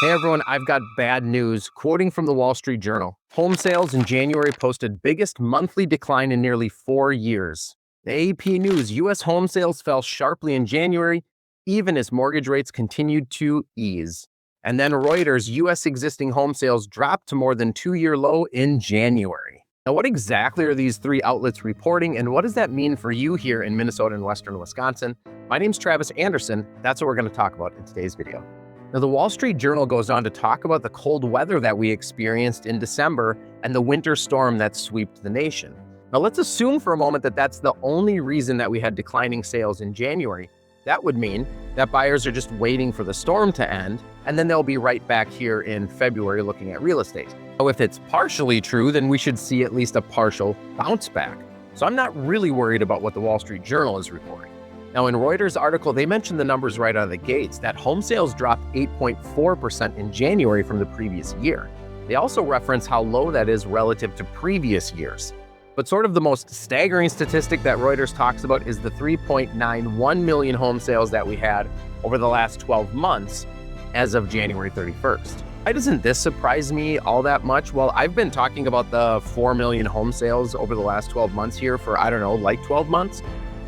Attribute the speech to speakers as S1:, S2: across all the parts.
S1: Hey everyone, I've got bad news. Quoting from the Wall Street Journal, home sales in January posted biggest monthly decline in nearly 4 years. The AP News, U.S. home sales fell sharply in January, even as mortgage rates continued to ease. And then Reuters, U.S. existing home sales dropped to more than 2-year low in January. Now, what exactly are these three outlets reporting, and what does that mean for you here in Minnesota and Western Wisconsin? My name's Travis Anderson. That's what we're going to talk about in today's video. Now, the Wall Street Journal goes on to talk about the cold weather that we experienced in December and the winter storm that swept the nation. Now, let's assume for a moment that that's the only reason that we had declining sales in January. That would mean that buyers are just waiting for the storm to end, and then they'll be right back here in February looking at real estate. So if it's partially true, then we should see at least a partial bounce back. So I'm not really worried about what the Wall Street Journal is reporting. Now, in Reuters' article, they mentioned the numbers right out of the gates, that home sales dropped 8.4% in January from the previous year. They also reference how low that is relative to previous years. But sort of the most staggering statistic that Reuters talks about is the 3.91 million home sales that we had over the last 12 months as of January 31st. Why doesn't this surprise me all that much? Well, I've been talking about the 4 million home sales over the last 12 months here for, like 12 months.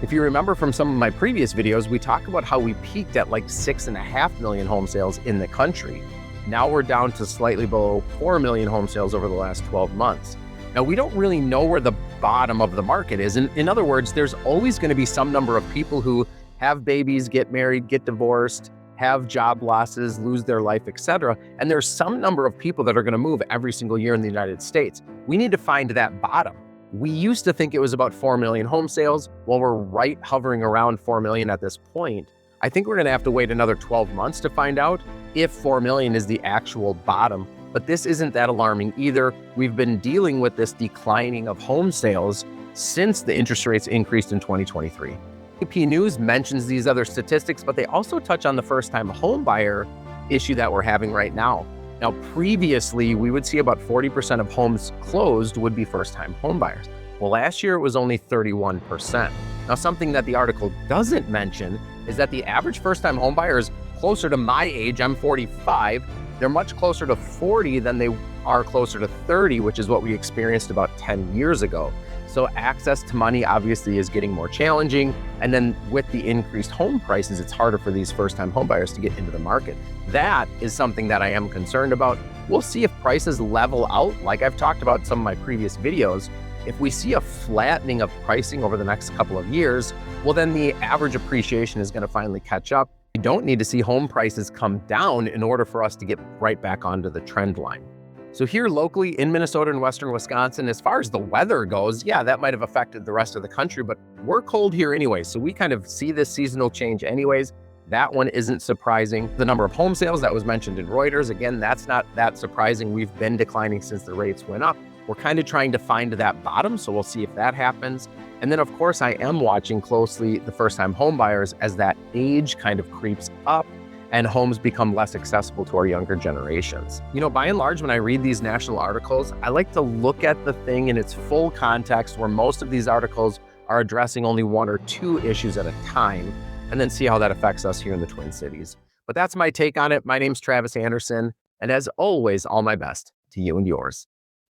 S1: If you remember from some of my previous videos, we talked about how we peaked at like 6.5 million home sales in the country. Now we're down to slightly below 4 million home sales over the last 12 months. Now, we don't really know where the bottom of the market is. In other words, there's always going to be some number of people who have babies, get married, get divorced, have job losses, lose their life, etc. And there's some number of people that are going to move every single year in the United States. We need to find that bottom. We used to think it was about 4 million home sales. Well, we're right hovering around 4 million at this point. I think we're going to have to wait another 12 months to find out if 4 million is the actual bottom. But this isn't that alarming either. We've been dealing with this declining of home sales since the interest rates increased in 2023. AP News mentions these other statistics, but they also touch on the first-time home buyer issue that we're having right now. Now, previously, we would see about 40% of homes closed would be first-time home buyers. Well, last year it was only 31%. Now, something that the article doesn't mention is that the average first-time home buyer is closer to my age. I'm 45. They're much closer to 40 than they are closer to 30, which is what we experienced about 10 years ago. So access to money obviously is getting more challenging. And then with the increased home prices, it's harder for these first-time home buyers to get into the market. That is something that I am concerned about. We'll see if prices level out, like I've talked about in some of my previous videos. If we see a flattening of pricing over the next couple of years, well, then the average appreciation is going to finally catch up. We don't need to see home prices come down in order for us to get right back onto the trend line. So here locally in Minnesota and Western Wisconsin, as far as the weather goes, yeah, that might have affected the rest of the country, but we're cold here anyway. So we kind of see this seasonal change anyways. That one isn't surprising. The number of home sales that was mentioned in Reuters, again, that's not that surprising. We've been declining since the rates went up. We're kind of trying to find that bottom, so we'll see if that happens. And then, of course, I am watching closely the first-time home buyers as that age kind of creeps up and homes become less accessible to our younger generations. By and large, when I read these national articles, I like to look at the thing in its full context, where most of these articles are addressing only one or two issues at a time, and then see how that affects us here in the Twin Cities. But that's my take on it. My name's Travis Anderson, and as always, all my best to you and yours.